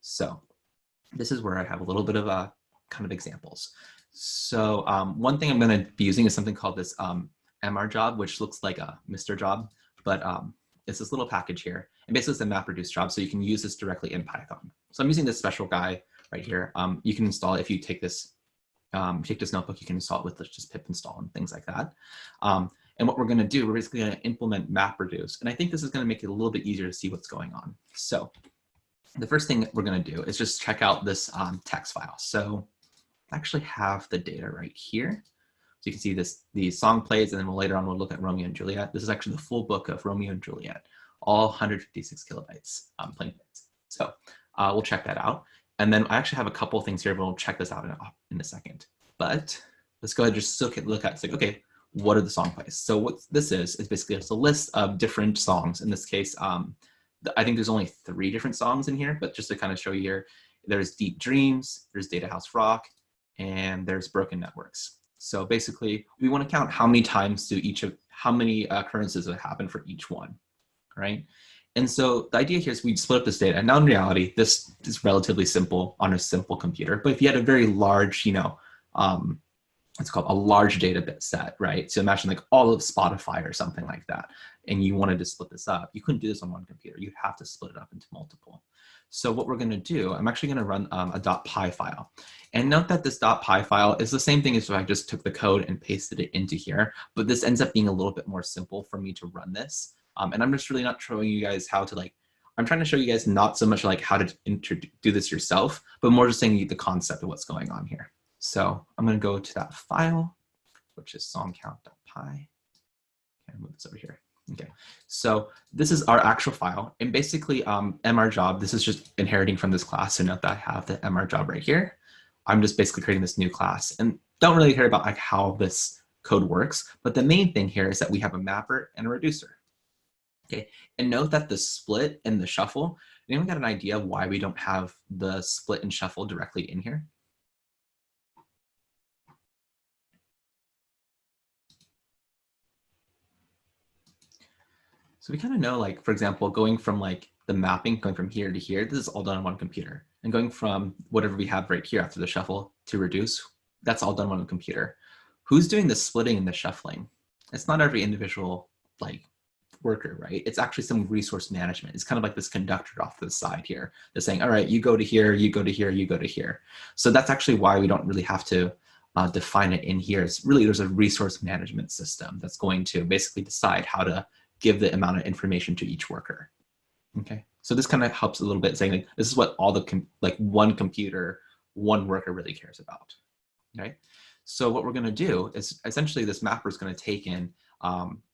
So this is where I have a little bit of kind of examples. So one thing I'm going to be using is something called this MR job, which looks like a Mr. job, but it's this little package here. And basically it's a MapReduce job, so you can use this directly in Python. So I'm using this special guy right here. You can install it if you take this notebook, you can install it with just pip install and things like that. And what we're going to do, we're basically going to implement MapReduce. And I think this is going to make it a little bit easier to see what's going on. So the first thing that we're going to do is just check out this text file. So I actually have the data right here. So you can see the song plays, and then later on we'll look at Romeo and Juliet. This is actually the full book of Romeo and Juliet, all 156 kilobytes playing plays. So we'll check that out. And then I actually have a couple of things here, but we'll check this out in a second. But let's go ahead and just look at, it's like, okay, what are the song plays? So what this is basically just a list of different songs. In this case, I think there's only 3 different songs in here, but just to kind of show you here, there's Deep Dreams, there's Data House Rock, and there's Broken Networks. So basically, we want to count how many times how many occurrences that happen for each one, right? And so the idea here is we'd split up this data. Now in reality, this is relatively simple on a simple computer, but if you had a very large, it's called a large data set, right? So imagine like all of Spotify or something like that, and you wanted to split this up. You couldn't do this on one computer. You'd have to split it up into multiple. So what we're going to do, I'm actually going to run a .py file. And note that this .py file is the same thing as if I just took the code and pasted it into here, but this ends up being a little bit more simple for me to run this. And I'm just really not showing you guys how to I'm trying to show you guys not so much like how to do this yourself, but more just saying the concept of what's going on here. So I'm going to go to that file, which is songcount.py. Okay, move this over here. Okay, so this is our actual file, and basically MR job, this is just inheriting from this class. So note that I have the MR job right here. I'm just basically creating this new class, and don't really care about like how this code works, but the main thing here is that we have a mapper and a reducer. Okay, and note that the split and the shuffle, anyone got an idea of why we don't have the split and shuffle directly in here? So we kind of know, like, for example, going from like the mapping, going from here to here, this is all done on one computer. And going from whatever we have right here after the shuffle to reduce, that's all done on one computer. Who's doing the splitting and the shuffling? It's not every individual like worker, right? It's actually some resource management. It's kind of like this conductor off to the side here. They're saying, all right, you go to here, you go to here, you go to here. So that's actually why we don't really have to define it in here. It's really, there's a resource management system that's going to basically decide how to give the amount of information to each worker. Okay, so this kind of helps a little bit, saying like, this is what all the one computer, one worker really cares about. Okay, so what we're going to do is essentially this mapper is going to take in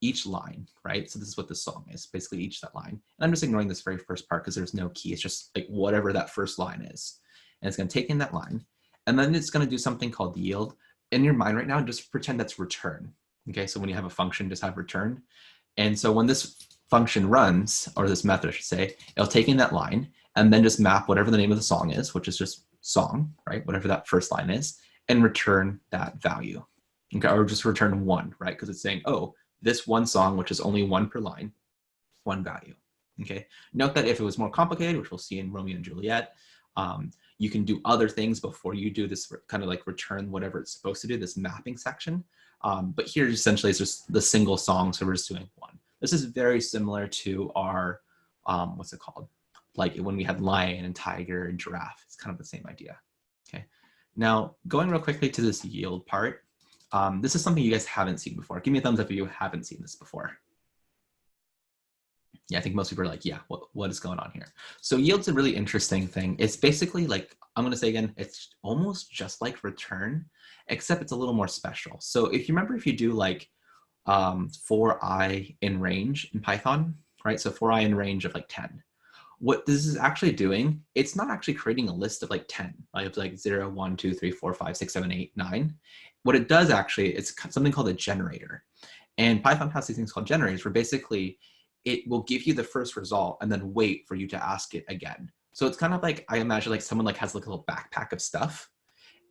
each line, right? So this is what this song is, basically each that line. And I'm just ignoring this very first part because there's no key. It's just like whatever that first line is, and it's going to take in that line, and then it's going to do something called yield. In your mind right now, just pretend that's return. Okay, so when you have a function, just have return. And so when this function runs, or this method I should say, it'll take in that line and then just map whatever the name of the song is, which is just song, right? Whatever that first line is, and return that value. Okay, or just return 1, right? Because it's saying, oh, this one song, which is only 1 per line, 1 value. Okay, note that if it was more complicated, which we'll see in Romeo and Juliet, you can do other things before you do this kind of like return whatever it's supposed to do, this mapping section. But here essentially it's just the single song, so we're just doing 1. This is very similar to our, what's it called? Like when we had lion and tiger and giraffe, it's kind of the same idea. Okay, now going real quickly to this yield part. This is something you guys haven't seen before. Give me a thumbs up if you haven't seen this before. Yeah, I think most people are like, yeah, what is going on here? So yield's a really interesting thing. It's basically like, I'm going to say again, it's almost just like return, except it's a little more special. So if you remember, if you do like for I in range in Python, right? So for I in range of like 10. What this is actually doing, it's not actually creating a list of like 10. It's like 0, 1, 2, 3, 4, 5, 6, 7, 8, 9. What it does actually, it's something called a generator. And Python has these things called generators where basically it will give you the first result and then wait for you to ask it again. So it's kind of like, I imagine like someone like has like a little backpack of stuff.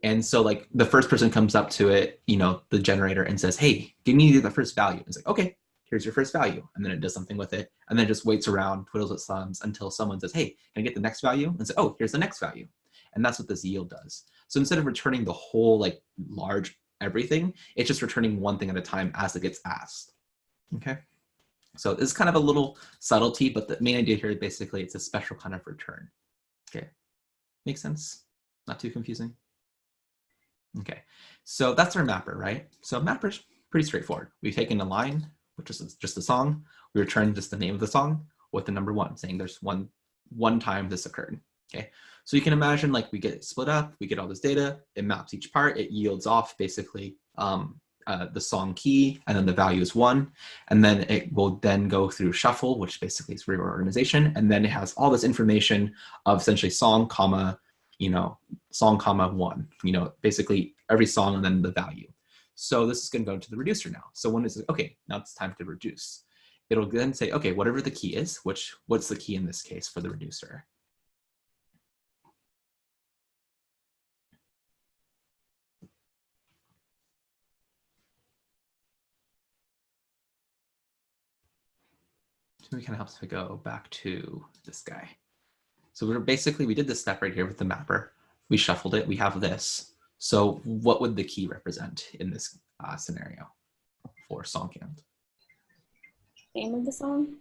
And so like the first person comes up to it, the generator, and says, hey, give me the first value. And it's like, okay, here's your first value. And then it does something with it. And then it just waits around, twiddles its thumbs until someone says, hey, can I get the next value? And say, oh, here's the next value. And that's what this yield does. So instead of returning the whole like large everything, it's just returning one thing at a time as it gets asked. Okay. So this is kind of a little subtlety, but the main idea here is basically it's a special kind of return. Okay. Makes sense? Not too confusing? Okay. So that's our mapper, right? So mapper's pretty straightforward. We've taken a line, which is just a song. We return just the name of the song with the number 1, saying there's one time this occurred. Okay. So you can imagine like we get it split up, we get all this data, it maps each part, it yields off basically the song key, and then the value is 1. And then it will then go through shuffle, which basically is reorganization. And then it has all this information of essentially song, comma, song, comma 1, basically every song and then the value. So this is going to go into the reducer now. So when it's okay, now it's time to reduce. It'll then say, okay, whatever the key is, what's the key in this case for the reducer? So it kind of helps if I go back to this guy. So we did this step right here with the mapper. We shuffled it, we have this. So what would the key represent in this scenario for song count? Name of the song?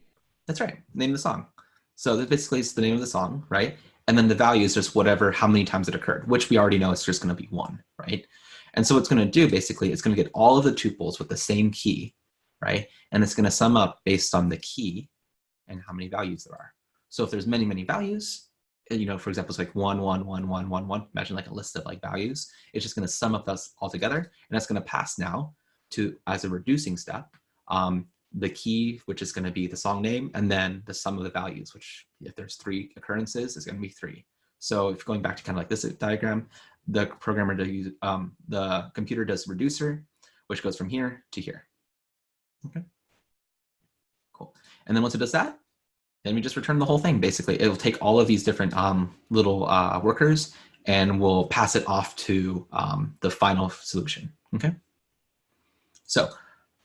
That's right, name of the song. So that basically is the name of the song, right? And then the value is just how many times it occurred, which we already know it's just going to be 1, right? And so what's going to do basically, it's going to get all of the tuples with the same key, right? And it's going to sum up based on the key and how many values there are. So if there's many, many values, for example, it's like 1, 1, 1, 1, 1, 1. Imagine like a list of like values. It's just going to sum up those all together, and that's going to pass now to, as a reducing step, the key, which is going to be the song name, and then the sum of the values, which if there's 3 occurrences, is going to be 3. So if going back to kind of like this diagram, the computer does reducer, which goes from here to here. Okay, cool. And then once it does that, then we just return the whole thing. Basically, it'll take all of these different little workers and we'll pass it off to the final solution. Okay. So,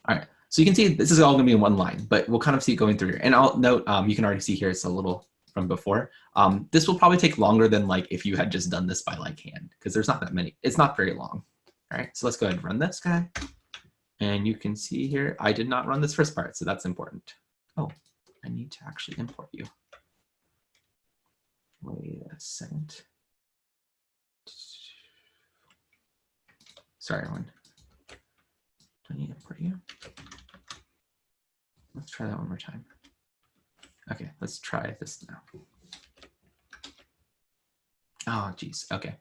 all right. So you can see this is all going to be in one line, but we'll kind of see it going through here. And I'll note, you can already see here, it's a little from before. This will probably take longer than like if you had just done this by like hand, because there's not that many. It's not very long. All right. So let's go ahead and run this guy. And you can see here, I did not run this first part, so that's important. Oh, I need to actually import you. Wait a second. Sorry, everyone. Do I need to import you? Let's try that one more time. Okay, let's try this now. Oh, geez, okay.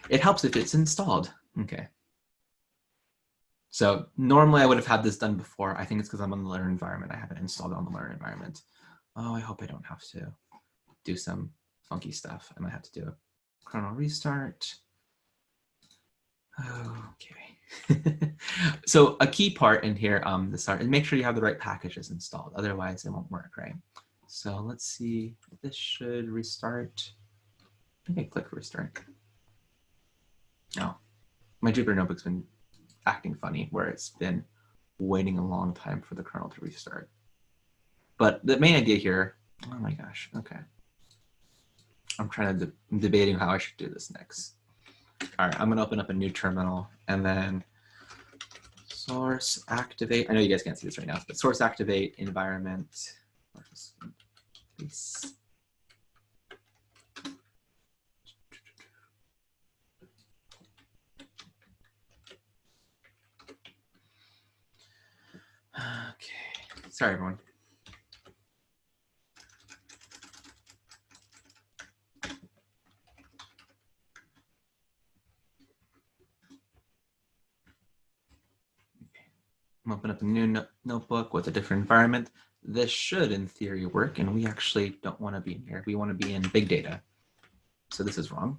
It helps if it's installed. Okay. So normally I would have had this done before. I think it's because I'm on the Learn environment. I haven't installed it on the Learn environment. Oh, I hope I don't have to do some funky stuff. I might have to do a kernel restart. Okay. So a key part in here, the start, and make sure you have the right packages installed. Otherwise, it won't work, right? So let's see. This should restart. Okay, click restart. No, my Jupyter Notebook's been acting funny, where it's been waiting a long time for the kernel to restart. But the main idea here, oh my gosh, okay. I'm trying to debating how I should do this next. All right, I'm gonna open up a new terminal and then source activate. I know you guys can't see this right now, but source activate environment. Okay, sorry everyone. I'm open up a new notebook with a different environment. This should, in theory, work, and we actually don't want to be in here. We want to be in big data. So this is wrong.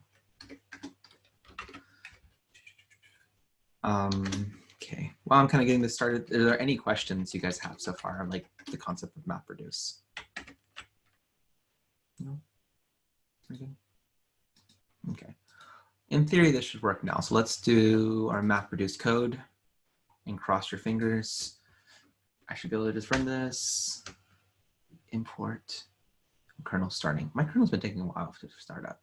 Okay, well, I'm kind of getting this started. Are there any questions you guys have so far on like the concept of MapReduce? No? Okay. In theory, this should work now. So let's do our MapReduce code and cross your fingers. I should be able to just run this, import kernel starting. My kernel's been taking a while to start up.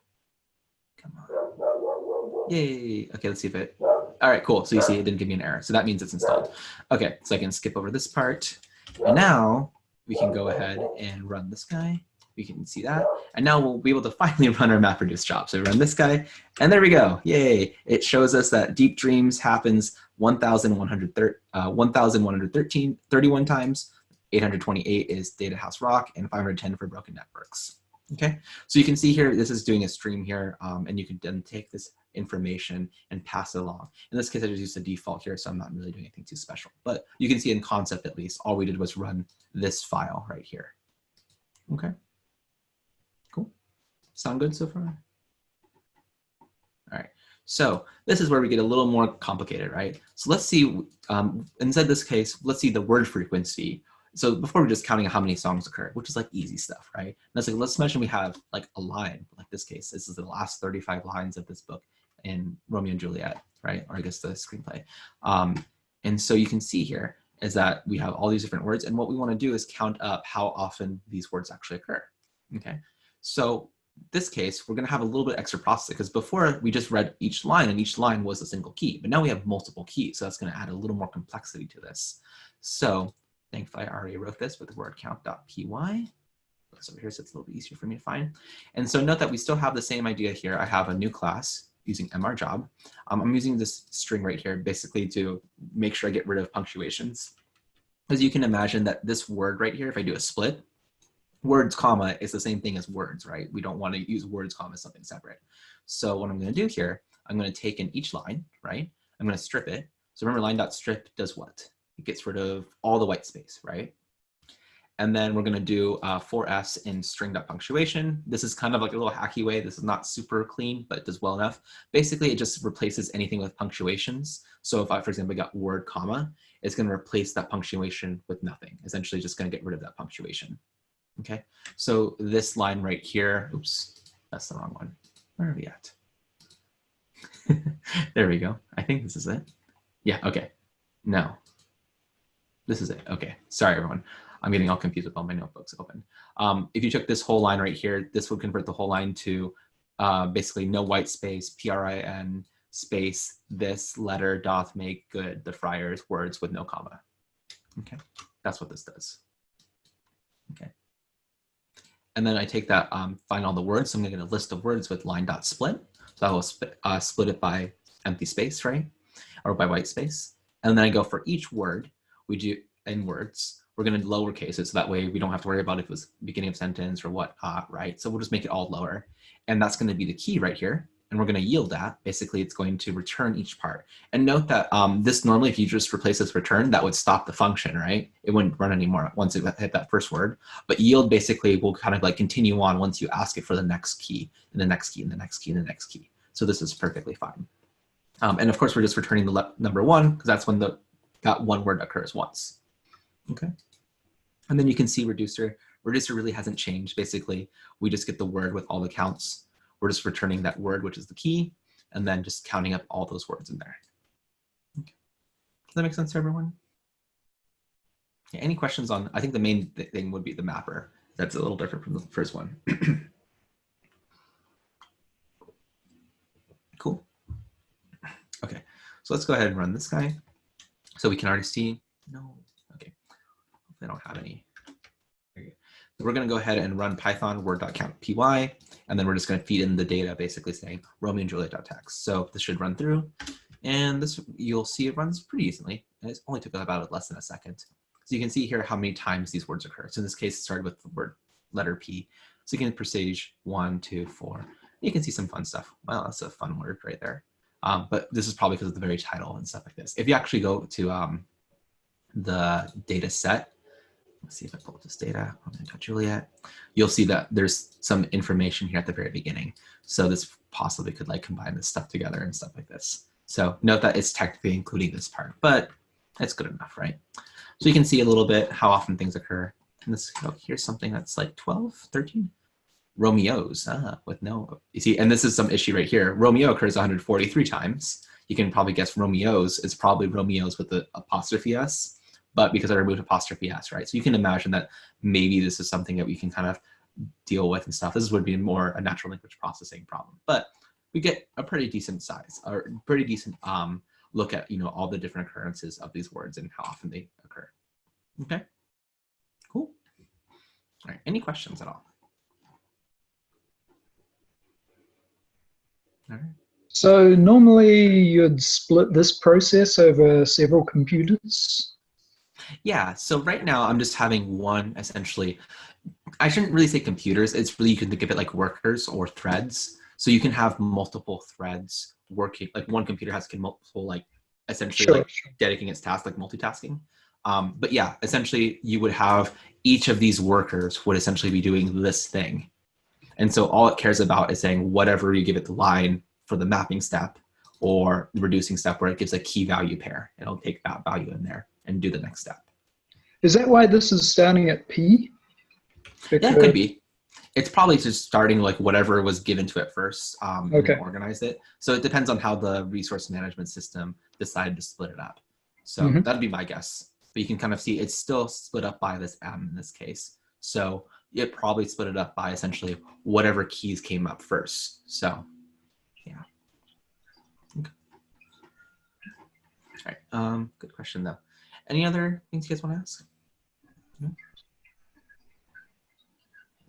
Come on. Yay. Okay, let's see if it, all right, cool. So you see it didn't give me an error. So that means it's installed. Okay, so I can skip over this part. And now we can go ahead and run this guy. We can see that. And now we'll be able to finally run our MapReduce job. So we run this guy, and there we go. Yay. It shows us that Deep Dreams happens 1,131 times. 828 is Data House Rock, and 510 for Broken Networks. Okay, so you can see here, this is doing a stream here, and you can then take this information and pass it along. In this case, I just used the default here, so I'm not really doing anything too special. But you can see in concept, at least, all we did was run this file right here. Okay, cool. Sound good so far? All right, so this is where we get a little more complicated, right? So let's see, inside this case, let's see the word frequency. So before we're just counting how many songs occur, which is like easy stuff, right? And that's like, let's imagine we have like a line, like this case, this is the last 35 lines of this book in Romeo and Juliet, right? Or I guess the screenplay. And so you can see here is that we have all these different words, and what we want to do is count up how often these words actually occur, okay? So this case, we're going to have a little bit extra processing because before we just read each line and each line was a single key, but now we have multiple keys. So that's going to add a little more complexity to this. So thankfully, I already wrote this with word count.py. So over here, so it's a little bit easier for me to find. And so note that we still have the same idea here. I have a new class using mrjob. I'm using this string right here basically to make sure I get rid of punctuations. As you can imagine that this word right here, if I do a split, words comma is the same thing as words, right? We don't want to use words comma as something separate. So what I'm going to do here, I'm going to take in each line, right? I'm going to strip it. So remember line.strip does what? It gets rid of all the white space, right? And then we're going to do 4s in string.punctuation. This is kind of like a little hacky way. This is not super clean, but it does well enough. Basically, it just replaces anything with punctuations. So if I, for example, got word comma, it's going to replace that punctuation with nothing. Essentially, just going to get rid of that punctuation. Okay, so this line right here, oops, that's the wrong one. Where are we at? There we go. I think this is it. Yeah, okay. No. This is it. Okay, sorry everyone. I'm getting all confused with all my notebooks open. If you took this whole line right here, this would convert the whole line to basically no white space, PRIN space, this letter doth make good the friar's words with no comma. Okay, that's what this does. Okay. And then I take that, find all the words. So I'm gonna get a list of words with line.split. So I will split it by empty space, right? Or by white space. And then I go for each word we do in words, we're gonna lowercase it so that way we don't have to worry about if it was beginning of sentence or what, right? So we'll just make it all lower. And that's gonna be the key right here. And we're gonna yield that. Basically, it's going to return each part. And note that this normally, if you just replace this return, that would stop the function, right? It wouldn't run anymore once it hit that first word. But yield basically will kind of like continue on once you ask it for the next key, and the next key, and the next key, and the next key. So this is perfectly fine. And of course, we're just returning the number 1 because that's when that one word occurs once. Okay. And then you can see reducer. Reducer really hasn't changed. Basically, we just get the word with all the counts. We're just returning that word, which is the key, and then just counting up all those words in there. Okay. Does that make sense to everyone? Okay, any questions on, I think the main thing would be the mapper. That's a little different from the first one. Cool. Okay, so let's go ahead and run this guy. So we can already see, no, okay, I don't have any. So we're gonna go ahead and run Python word.count.py, and then we're just gonna feed in the data basically saying Romeo and Juliet.txt. So this should run through, and this, you'll see it runs pretty decently. And it only took about less than a second. So you can see here how many times these words occur. So in this case, it started with the word letter P. So you can presage 1, 2, 4. You can see some fun stuff. Well, that's a fun word right there. But this is probably because of the very title and stuff like this. If you actually go to the data set, let's see if I pull up this data, Juliet, you'll see that there's some information here at the very beginning. So this possibly could like combine this stuff together and stuff like this. So note that it's technically including this part, but it's good enough, right? So you can see a little bit how often things occur. And this, oh, here's something that's like 12, 13. Romeos with no, you see, and this is some issue right here. Romeo occurs 143 times. You can probably guess Romeos is probably Romeos with the apostrophe S, but because I removed apostrophe S, right? So you can imagine that maybe this is something that we can kind of deal with and stuff. This would be more a natural language processing problem, but we get a pretty decent size or pretty decent look at, you know, all the different occurrences of these words and how often they occur. Okay, cool. All right, any questions at all? All right. So normally you'd split this process over several computers? Yeah, so right now I'm just having one essentially. I shouldn't really say computers. It's really, you can think of it like workers or threads. So you can have multiple threads working, like one computer has multiple, like essentially Sure. like dedicating its task, like multitasking. But yeah, essentially you would have each of these workers would essentially be doing this thing. And so all it cares about is saying whatever you give it the line for the mapping step or the reducing step where it gives a key value pair. It'll take that value in there and do the next step. Is that why this is starting at P? Yeah, it could be. It's probably just starting like whatever was given to it first and then organized it. So it depends on how the resource management system decided to split it up. So that'd be my guess. But you can kind of see it's still split up by this M in this case. So it probably split it up by essentially whatever keys came up first. So yeah. Okay. All right. Good question though. Any other things you guys want to ask? No?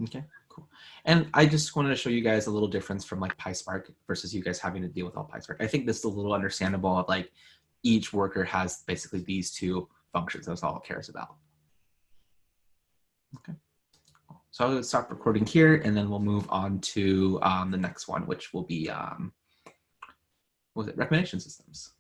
Okay, cool. And I just wanted to show you guys a little difference from like PySpark versus you guys having to deal with all PySpark. I think this is a little understandable of like each worker has basically these two functions. That's all it cares about. Okay. So I'll stop recording here and then we'll move on to the next one, which will be, was it recommendation systems?